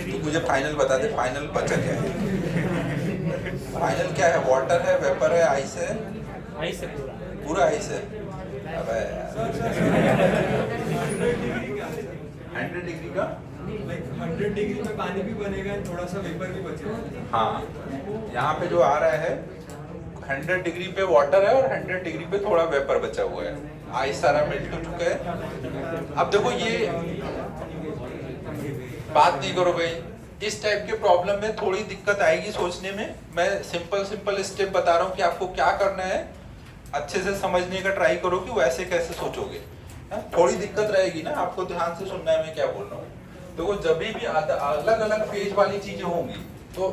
तू मुझे फाइनल बता दे, फाइनल बचा क्या है? फाइनल क्या है? वाटर है, वेपर है, आइस है? आइस है पूरा। पूरा आइस है? अबे 100 डिग्री का 100 डिग्री में पानी भी बनेगा, थोड़ा सा वेपर भी बचेगा। हाँ, यहाँ पे जो आ रहा है 100 डिग्री पे वाटर है और 100 डिग्री पे थोड़ा वेपर बचा हुआ है। आइस सारा मेल्ट हो चुका है। अब देखो ये बात नहीं करो भाई, इस टाइप के प्रॉब्लम में थोड़ी दिक्कत आएगी सोचने में। मैं सिंपल स्टेप बता रहा हूँ कि आपको क्या करना है, अच्छे से समझने का ट्राई करो कि वैसे कैसे सोचोगे। थोड़ी दिक्कत रहेगी ना, आपको ध्यान से सुनना है मैं क्या बोल रहा हूँ। देखो जब भी अलग अलग फेज वाली चीजें होंगी तो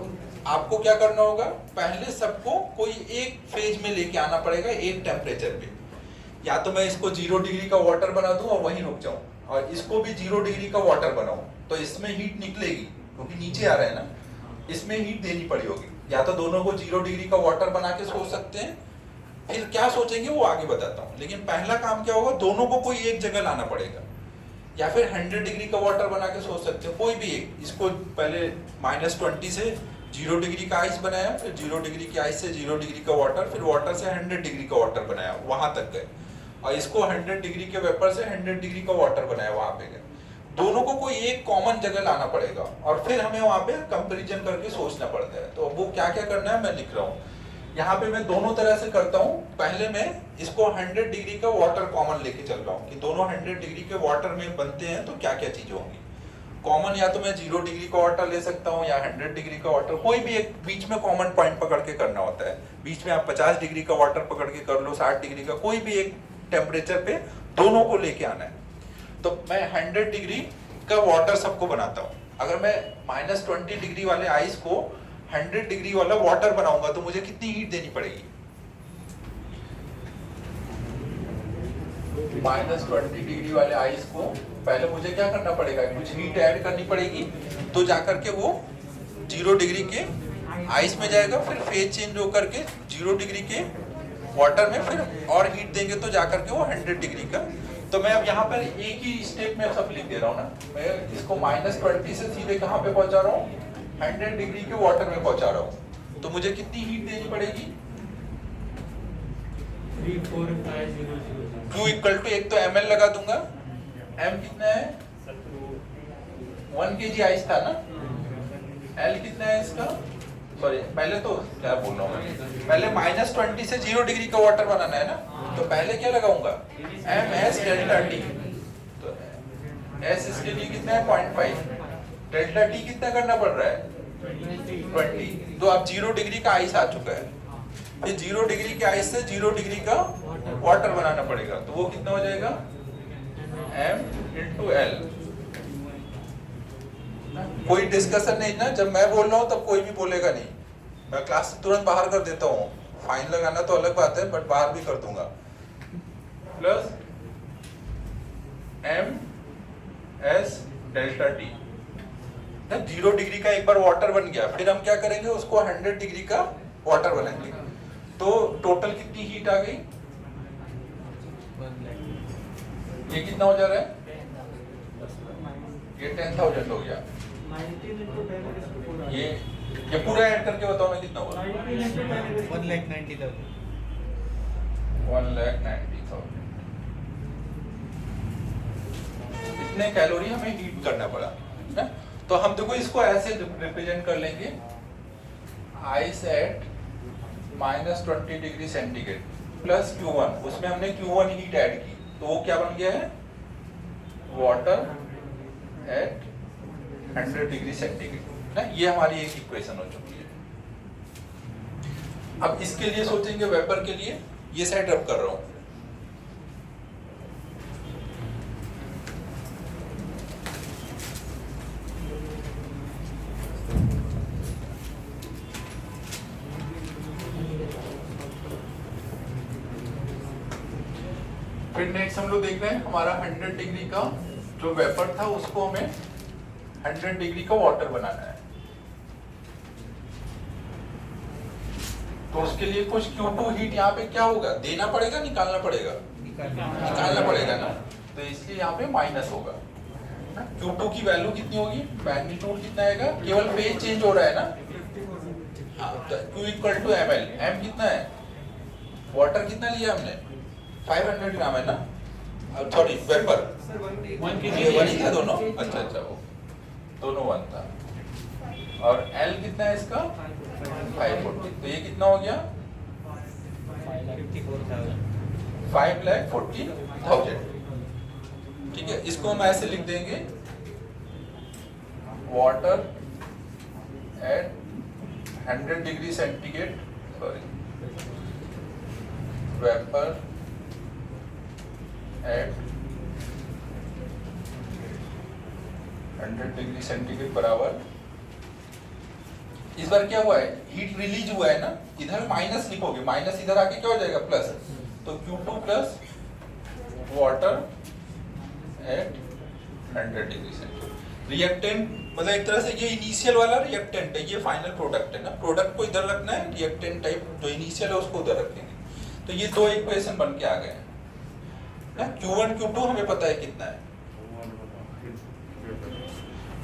आपको क्या करना होगा, पहले सबको कोई एक फेज में लेके आना पड़ेगा, एक टेम्परेचर पे। या तो मैं इसको 0 डिग्री का वाटर बना दूं और वहीं रुक जाऊं, और इसको भी 0 डिग्री का वाटर बनाऊं, तो इसमें हीट निकलेगी क्योंकि नीचे आ रहा है ना, इसमें हीट देनी पड़ी होगी। या तो दोनों को 0 डिग्री का वाटर बना के सोच सकते हैं, फिर क्या सोचेंगे वो आगे बताता हूँ। लेकिन पहला काम क्या होगा, दोनों को कोई एक जगह लाना पड़ेगा। या फिर 100 डिग्री का वाटर बना के सोच सकते हो, कोई भी एक। इसको पहले -20 से 0 डिग्री का आइस बनाया, फिर 0 डिग्री की आइस से 0 डिग्री का वाटर, फिर वाटर से 100 डिग्री का वाटर बनाया, वहां तक गए। और इसको 100 डिग्री के वेपर से 100 डिग्री का वाटर बनाया, वहां पे गए। दोनों को कोई एक कॉमन जगह लाना पड़ेगा और फिर हमें वहां पे कंपैरिजन करके सोचना पड़ता है। तो वो क्या क्या करना है मैं लिख रहा हूँ यहाँ पे। मैं दोनों तरह से करता हूँ। पहले मैं इसको 100 डिग्री का वाटर कॉमन लेके चल रहा हूँ कि दोनों 100 डिग्री के वाटर में बनते हैं तो क्या क्या चीजें होंगी कॉमन। या तो मैं 0 डिग्री का वाटर ले सकता हूँ या 100 डिग्री का वाटर, कोई भी एक बीच में कॉमन पॉइंट पकड़ के करना होता है। बीच में आप 50 डिग्री का वाटर पकड़ के कर लो, 60 डिग्री का, कोई भी एक टेम्परेचर पे दोनों को लेके आना है। तो मैं 100 डिग्री का वाटर सबको बनाता हूँ। अगर मैं -20 डिग्री वाले आइस को 100 डिग्री वाला वाटर बनाऊंगा तो मुझे कितनी हीट देनी पड़ेगी? -20 डिग्री वाले आइस को पहले मुझे क्या करना पड़ेगा, कुछ हीट ऐड करनी पड़ेगी, तो जाकर के वो 0 डिग्री के आइस में जाएगा, फिर फेज चेंज होकर के 0 डिग्री के वाटर में, फिर और हीट देंगे तो जाकर के वो 100 डिग्री का। तो मैं अब यहाँ पर एक ही स्टेप में सब लिख दे रहा हूँ ना। मैं इसको -20 से सीधे कहाँ पे पहुंचा रहा हूँ, 100 डिग्री के वाटर में पहुंचा रहा हूँ। तो मुझे कितनी हीट देनी पड़ेगी? 34500। Q इक्वल टू, एक तो ml लगा दूंगा, m कितना है, 1 kg आइस था ना, L कितना है इसका, सॉरी पहले तो क्या बोल रहा हूँ, पहले -20 से 0 डिग्री का वाटर बनाना है ना, तो पहले क्या लगाऊंगा, ms डेल्टा t। तो s इसके लिए कितना है, 0.5, डेल्टा t कितना करना पड़ रहा है, 20। तो अब 0 डिग्री का आइस आ चुका है, फिर 0 डिग्री के आइस से 0 डिग्री का वाटर बनाना पड़ेगा, तो वो कितना हो जाएगा, m × l। कोई डिस्कशन नहीं ना, जब मैं बोल रहा हूँ तब कोई भी बोलेगा नहीं, मैं क्लास से तुरंत बाहर कर देता हूँ। फाइन लगाना तो अलग बात है, बट बाहर भी कर दूंगा। Plus ms delta t। 0 degree का एक बार वाटर बन गया, फिर हम क्या करेंगे, उसको 100 डिग्री का वाटर बनाएंगे। तो टोटल कितनी हीट आ गई, ये कितना हो जा रहा है, ये 10,000 हो गया। ये पूरा ऐड करके बताओ ना कितना हुआ, 1,90,000। 1,90,000। इतने कैलोरी हमें हीट करना पड़ा है। तो हम देखो इसको ऐसे रिप्रेजेंट कर लेंगे, ice at -20 degree centigrade plus Q1, उसमें हमने Q1 हीट ऐड की, तो वो क्या बन गया है, वाटर एट 100 डिग्री सेंटीग्रेड ना। ये हमारी एक इक्वेशन हो चुकी है। अब इसके लिए सोचेंगे वेपर के लिए, ये साइड रब कर रहा हूं। फिर नेक्स्ट हम लोग देख रहे हैं, हमारा 100 डिग्री का जो वेपर था उसको हमें 100 डिग्री का वाटर बनाना है। तो उसके लिए कुछ Q2 हीट यहाँ पे क्या होगा, देना पड़ेगा, निकालना पड़ेगा, निकालना पड़ेगा ना, तो इसलिए यहाँ पे माइनस होगा। Q2 की वैल्यू कितनी होगी, मैग्नीट्यूड कितना आएगा, केवल फेज चेंज हो रहा है ना। हाँ, तो Q equal to ml, m कितना है, वाटर कितना लिया हमने 500 ग्राम है ना, सॉरी वेपर सर 1 ये 1 ही था दोनों, अच्छा अच्छा वो दोनों 1 था, और L कितना है इसका 540, तो ये कितना हो गया 5,40,000। ठीक है, इसको हम ऐसे लिख देंगे, water at 100 degree centigrade, sorry vapour at 100 degree centigrade बराबर, इस बार क्या हुआ है, हीट रिलीज हुआ है ना, इधर माइनस लिखोगे, माइनस इधर आके क्या हो जाएगा प्लस, तो Q2 plus water at 100 degree centigrade. Reactant मतलब एक तरह से ये इनिशियल वाला रिएक्टेंट है, ये फाइनल प्रोडक्ट है ना, प्रोडक्ट को इधर रखना है, रिएक्टेंट टाइप जो इनिशियल है उसको उधर रखेंगे। तो ये दो इक्वेशन बन के आ गए हैं ना, Q1 Q2 हमें पता है कितना है,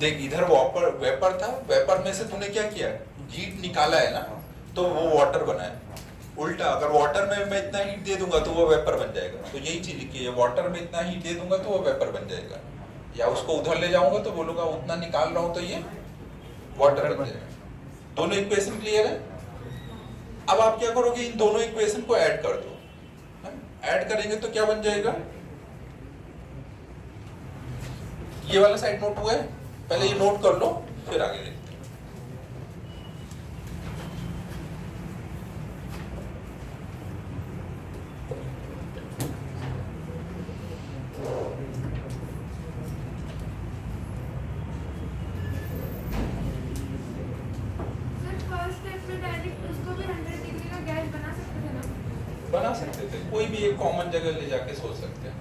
देख इधर वेपर था, वेपर में से तूने क्या किया, हीट निकाला है ना, तो वो वाटर बना है। उल्टा अगर वाटर में मैं इतना हीट दे दूंगा तो वो वेपर बन जाएगा, तो यही चीज लिखी है, वाटर में इतना हीट दे दूंगा तो वो वेपर बन जाएगा, या उसको उधर ले जाऊंगा तो बोलूंगा उतना निकाल रहा हूं तो ये वाटर बन जाएगा। दोनों इक्वेशन क्लियर है। अब आप क्या करोगे, इन दोनों इक्वेशन को ऐड कर दो, ऐड करेंगे तो क्या बन जाएगा, ये वाला साइड नोट हुआ है, पहले ये नोट कर लो फिर आगे देखते हैं। बना सकते थे, कोई भी एक कॉमन जगह ले जाके सोच सकते हैं।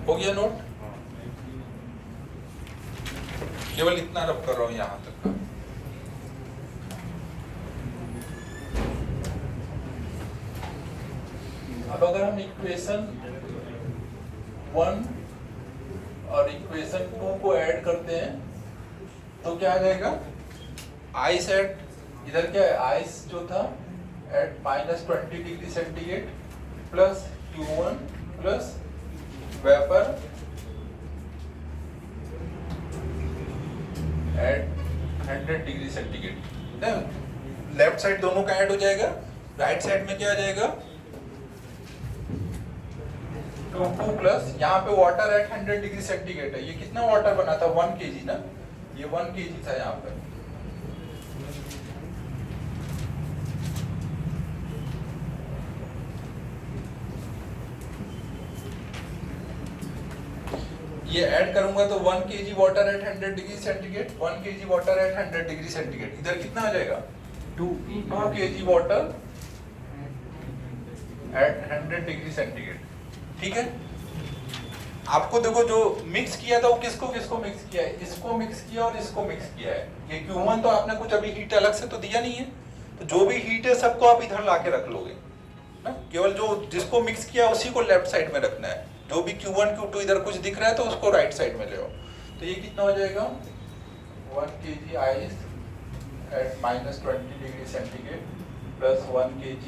हो गया नोट, केवल इतना रब कर रहा हूं यहां तक का। अब अगर हम इक्वेशन 1 और इक्वेशन 2 को ऐड करते हैं तो क्या आ जाएगा, आइस एट, इधर क्या है आइस जो था at -20 degree centigrade plus Q1 plus vapour at 100 degree centigrade. Left side दोनों का ऐड हो जाएगा, राइट साइड में क्या आ जाएगा Q2 प्लस, यहाँ पे वाटर एट 100 डिग्री सेंटीग्रेड है, ये कितना वाटर बना था 1 kg ना, ये 1 kg था यहाँ पे। ये ऐड करूंगा तो 1 kg water at 100 degree centigrade, 1 kg water at 100 degree centigrade, इधर कितना आ जाएगा 2 kg water at 100 degree centigrade. ठीक है, आपको देखो जो मिक्स किया था वो किसको किसको मिक्स किया है, इसको मिक्स किया और इसको मिक्स किया है। ये Q1 तो आपने कुछ अभी हीट अलग से तो दिया नहीं है, तो जो भी हीट है सबको आप इधर लाके रख लोगे ना, केवल जो जिसको मिक्स किया उसी को लेफ्ट साइड में रखना है, जो भी Q1 Q2 इधर कुछ दिख रहा है तो उसको राइट साइड में ले आओ। तो ये कितना हो जाएगा 1 kg ice at -20 degree centigrade plus 1 kg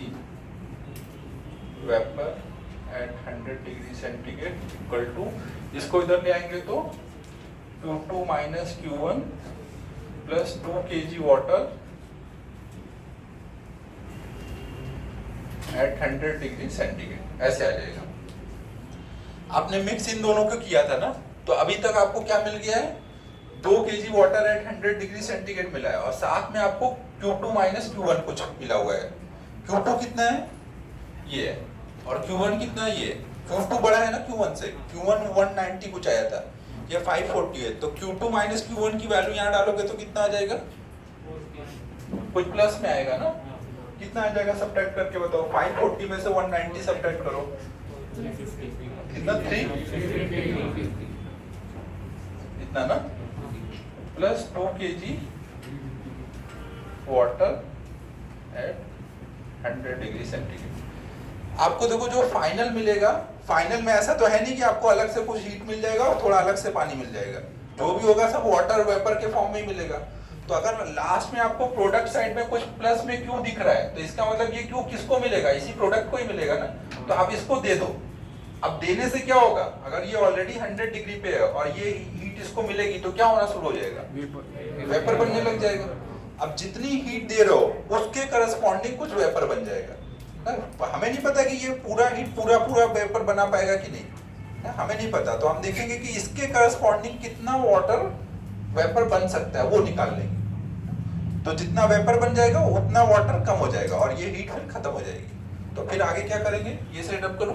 vapour at 100 degree centigrade equal to, इसको इधर ले आएंगे तो Q2 minus Q1 plus 2 kg water at 100 degree centigrade, ऐसे आ जाएगा। आपने मिक्स इन दोनों को किया था ना, तो अभी तक आपको क्या मिल गया है, 2 kg water at 100 degree centigrade मिला है, और साथ में आपको Q2 माइनस Q1 कुछ मिला हुआ है। Q2 कितना है, ये है, और Q1 कितना है, ये। Q2 बड़ा है ना Q1 से, Q1 190 कुछ आया था, ये 540 है, तो Q2 माइनस Q1 की वैल्यू यहाँ डालोगे तो कितना आ जाएगा, कुछ प्लस में आएगा ना, कितना आ जाएगा सब्ट्रैक्ट करके बताओ, 540 में से 190 सब्ट्रैक्ट करो, कितना 3 इतना ना, plus 2 kg water at 100 degree centigrade. आपको देखो जो फाइनल मिलेगा, फाइनल में ऐसा तो है नहीं कि आपको अलग से कुछ हीट मिल जाएगा और थोड़ा अलग से पानी मिल जाएगा, जो भी होगा सब वाटर वेपर के फॉर्म में ही मिलेगा। तो अगर लास्ट में आपको प्रोडक्ट साइड में कुछ प्लस में क्यों दिख रहा है, तो इसका मतलब ये क्यों किसको मिलेगा, इसी प्रोडक्ट को ही मिलेगा ना, तो आप इसको दे दो। अब देने से क्या होगा, अगर ये ऑलरेडी 100 डिग्री पे है और ये हीट इसको मिलेगी तो क्या होना शुरू हो जाएगा, वेपर बनने लग जाएगा। अब जितनी हीट दे रहे हो उसके करस्पॉन्डिंग कुछ वेपर बन जाएगा ना। हमें नहीं पता कि ये पूरा हीट पूरा वेपर बना पाएगा कि नहीं ना, हमें नहीं पता, तो हम देखेंगे कि इसके करस्पॉन्डिंग कितना वाटर वेपर बन सकता है वो निकाल लेंगे। तो जितना वेपर बन जाएगा उतना वाटर कम हो जाएगा और ये हीट फिर खत्म हो जाएगी। तो फिर आगे क्या करेंगे, ये सेटअप करूं,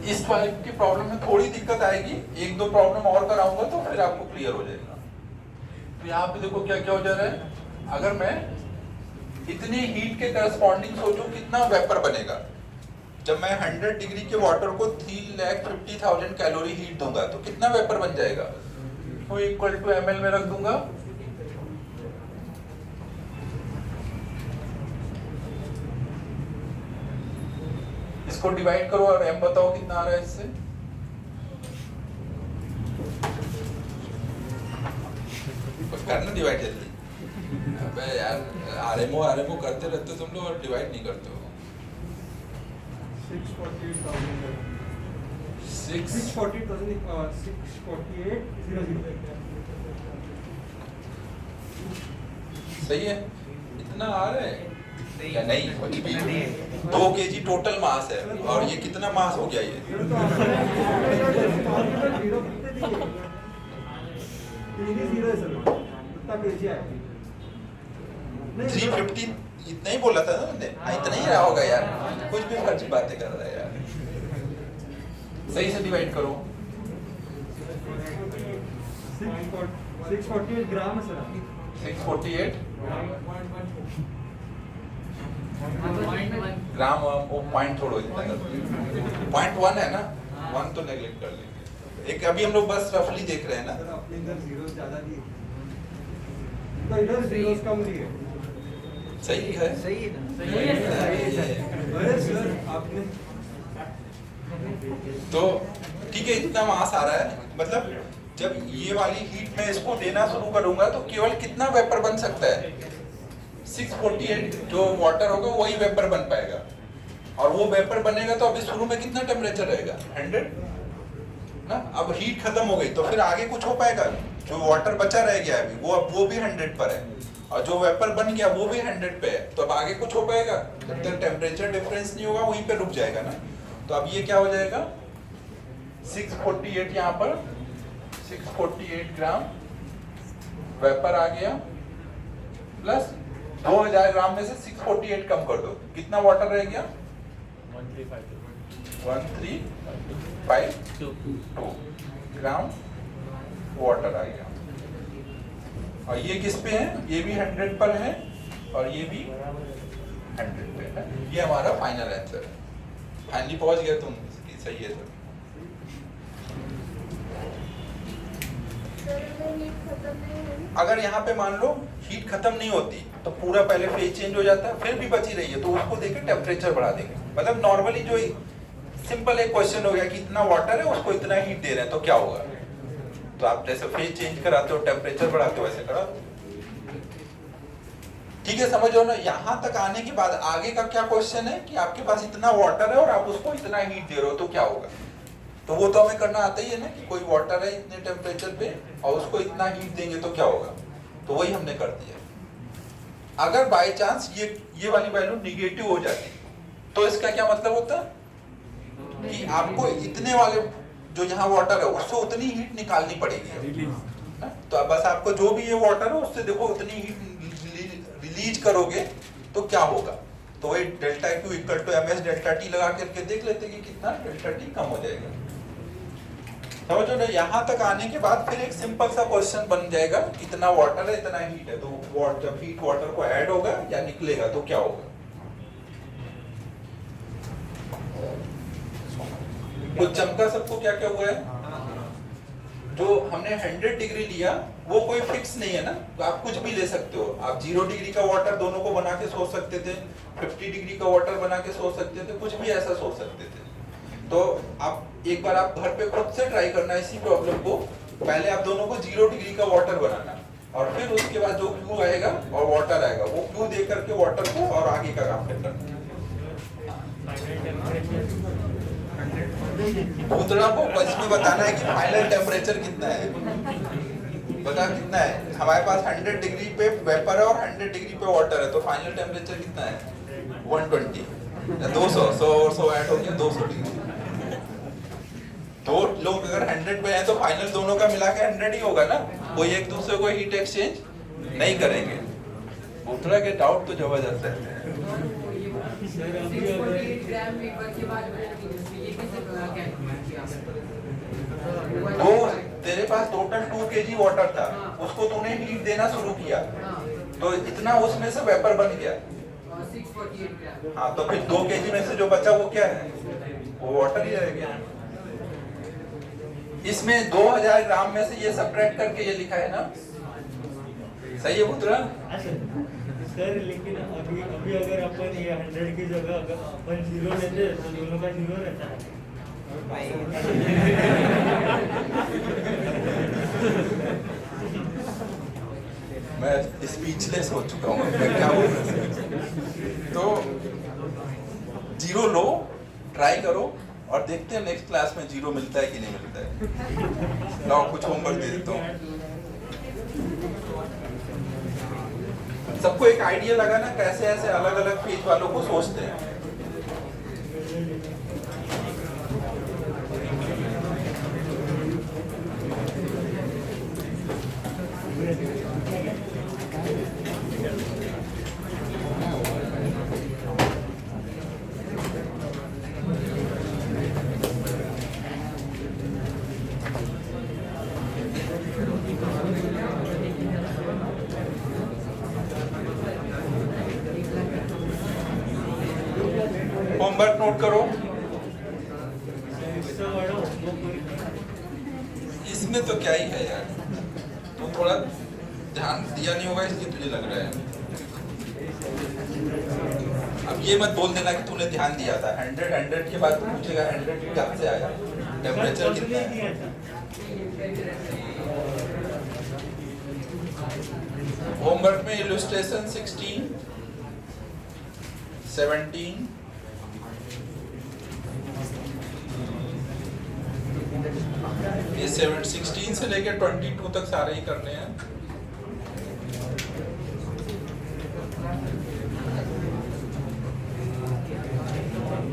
इस टाइप की प्रॉब्लम में थोड़ी दिक्कत आएगी, एक दो प्रॉब्लम और कराऊंगा तो फिर आपको क्लियर हो जाएगा। तो यहाँ पे देखो क्या क्या हो जा रहा है, अगर मैं इतनी हीट के करस्पॉन्डिंग सोचूं कितना वेपर बनेगा, जब मैं 100 डिग्री के वाटर को 3,50,000 कैलोरी हीट दूंगा तो कितना वेपर बन जाएगा, तो इक्वल टू ml में रख दूंगा, इसको डिवाइड करो और m बताओ कितना आ रहा है इससे, करना डिवाइड जल्दी। अबे यार आरएमओ करते रहते तुम लोग और डिवाइड नहीं करते हो। 648 सही है, इतना आ रहा है या नहीं, 2 kg टोटल मास है और ये कितना मास हो गया, ये 350 इतना ही बोला था ना मैंने, इतना ही रहा होगा यार, कुछ भी फर्जी बातें कर रहा है यार, सही से डिवाइड करो। 648 ग्राम है सर, 648 ग्राम, वो पॉइंट छोड़ो, पॉइंट 1 है ना, 1 तो नेगलेक्ट कर लेंगे, एक अभी हम लोग बस रफली देख रहे हैं ना, अपने इधर जीरो ज्यादा दिए तो इधर जीरोस कम दिए, सही है, सही है ना, सही है। अरे सर आपने तो ठीक है, इतना मास आ रहा है, मतलब जब ये वाली हीट में इसको देना शुरू करूंगा तो केवल कितना वेपर बन सकता है, 648 जो वाटर होगा वही वेपर बन पाएगा, और वो वेपर बनेगा तो अभी शुरू में कितना टेम्परेचर रहेगा, 100 ना। अब हीट खत्म हो गई तो फिर आगे कुछ हो पाएगा, जो वाटर बचा रह गया अभी वो भी 100 पर है, और जो वेपर बन गया वो भी 100 पे है, तो अब आगे कुछ हो पाएगा, जब तक टेम्परेचर डिफरेंस नहीं होगा वहीं पे रुक जाएगा ना। तो अब ये क्या हो जाएगा, 648 यहाँ पर 648 ग्राम वेपर आ गया, प्लस 2000 ग्राम में से 648 कम कर दो, कितना वाटर रह गया, 1352 ग्राम वाटर आ गया, और ये किस पे है, ये भी 100 पर है और ये भी 100 पे है। ये हमारा फाइनल आंसर है, फाइनली पहुंच गया तुम, सही है सर। अगर यहाँ पे मान लो हीट खत्म नहीं होती तो पूरा पहले फेज चेंज हो जाता है, फिर भी बची रही है तो उसको देकर टेम्परेचर बढ़ा देंगे, मतलब नॉर्मली जो सिंपल एक क्वेश्चन हो गया कि इतना वाटर है उसको इतना हीट दे रहे हैं तो क्या होगा, तो आप जैसे फेज चेंज कराते हो टेम्परेचर बढ़ाते हो वैसे करा। ठीक है, समझ लो ना। यहाँ तक आने के बाद आगे का क्या क्वेश्चन है कि आपके पास इतना वाटर है और आप उसको इतना हीट दे रहे हो तो क्या होगा। तो वो तो हमें करना आता ही है ना कि कोई वाटर है इतने टेम्परेचर पे और उसको इतना हीट देंगे तो क्या होगा। तो वही हमने कर दिया। अगर बाय चांस ये वाली वैल्यू निगेटिव हो जाती तो इसका क्या मतलब होता कि आपको इतने वाले जो यहाँ वाटर है उससे उतनी हीट निकालनी पड़ेगी। तो अब बस आपको जो भी ये वाटर है उससे देखो उतनी हीट रिलीज करोगे तो क्या होगा। तो वही delta Q equal to M S delta T लगा करके देख लेते कि कितना डेल्टा टी कम हो जाएगा। समझो ना। यहाँ तक आने के बाद फिर एक सिंपल सा क्वेश्चन बन जाएगा, कितना वाटर है इतना हीट है, तो जब हीट वाटर को ऐड होगा या निकलेगा तो क्या होगा। कुछ चमका सबको क्या क्या हुआ है। जो हमने 100 डिग्री लिया वो कोई फिक्स नहीं है ना, तो आप कुछ भी ले सकते हो। आप 0 डिग्री का वाटर दोनों को बना के सोच सकते थे, 50 डिग्री का वाटर बना के सोच सकते थे, कुछ भी ऐसा सोच सकते थे। तो आप एक बार आप घर पे खुद से ट्राई करना इसी प्रॉब्लम को। पहले आप दोनों को 0 डिग्री का वाटर बनाना और फिर उसके बाद जो क्यू आएगा और वाटर आएगा वो क्यू दे करके वाटर को और आगे का काम फिर करना। भूतड़ा को इसमें बताना है कि फाइनल टेम्परेचर कितना है। बता कितना है। हमारे पास 100 डिग्री पे वेपर है और 100 डिग्री पे वाटर है, तो फाइनल टेम्परेचर कितना है 120 200 100 ऐड हो गया 200 डिग्री। दो लोग अगर 100 पे हैं तो फाइनल दोनों का मिला के 100 ही होगा ना। कोई एक दूसरे को हीट एक्सचेंज नहीं करेंगे। भूतड़ा के डाउट तो जबरदस्त है। वो तेरे पास टोटल 2 kg वाटर था, उसको तूने हीट देना शुरू किया तो इतना उसमें से वेपर बन गया। हाँ, तो फिर 2 kg में से जो बचा वो क्या है, वो वाटर ही रह गया। इसमें 2000 ग्राम में से ये सब्ट्रैक्ट करके ये लिखा है ना, सही है पुत्रा? सर लेकिन अभी अगर अपन ये 100 की जगह अगर अपन 0 लेते तो दोनों का 0 रहता है। मैं स्पीचलेस हो चुका हूँ, मैं क्या बोल रहा। तो 0 लो, ट्राई करो और देखते हैं नेक्स्ट क्लास में 0 मिलता है कि नहीं मिलता है। लाओ कुछ होमवर्क दे देता हूँ। सबको एक आइडिया लगा ना कैसे ऐसे अलग अलग फेज वालों को सोचते हैं। होमवर्क नोट करो। इसमें तो क्या ही है यार, तो थोड़ा ध्यान दिया नहीं होगा इसलिए तुझे लग रहा है। अब ये मत बोल देना कि तूने ध्यान दिया था। 100 के बाद पूछेगा 100 कहाँ से आया, टेम्परेचर कितना है। होमवर्क में इलस्ट्रेशन 16, 17, ये 16 से लेकर 22 तक सारे ही करने हैं।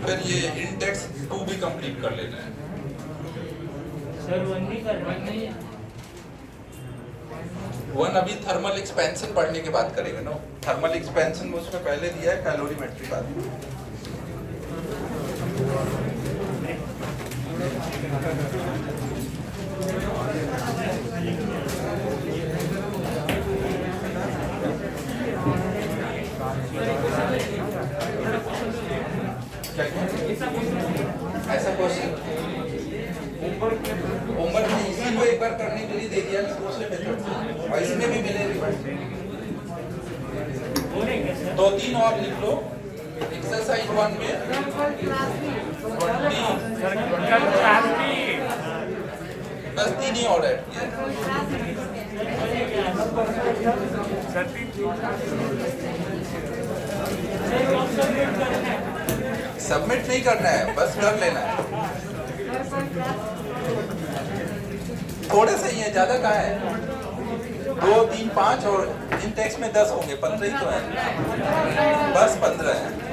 फिर ये इंडेक्स 2 भी कंप्लीट कर लेना है। सर 1 नहीं करना है। 1 अभी थर्मल एक्सपेंशन पढ़ने के बाद करेंगे ना। थर्मल एक्सपेंशन उसमें पहले दिया है, कैलोरीमेट्री बाद। ऐसा क्वेश्चन होमवर्क में इसी को एक बार करने के लिए दे दिया ना दूसरे मेथड से, और इसमें भी मिलेगा। 2-3 और लिख लो। एक्सरसाइज 1 में 20 बस 3 ही और ऐड किया। सबमिट नहीं करना है, बस कर लेना है। थोड़े से ही है, ज्यादा कहाँ है? 2, 3, 5 और इन टेक्स्ट में 10 होंगे, 15 ही तो है, बस 15 है।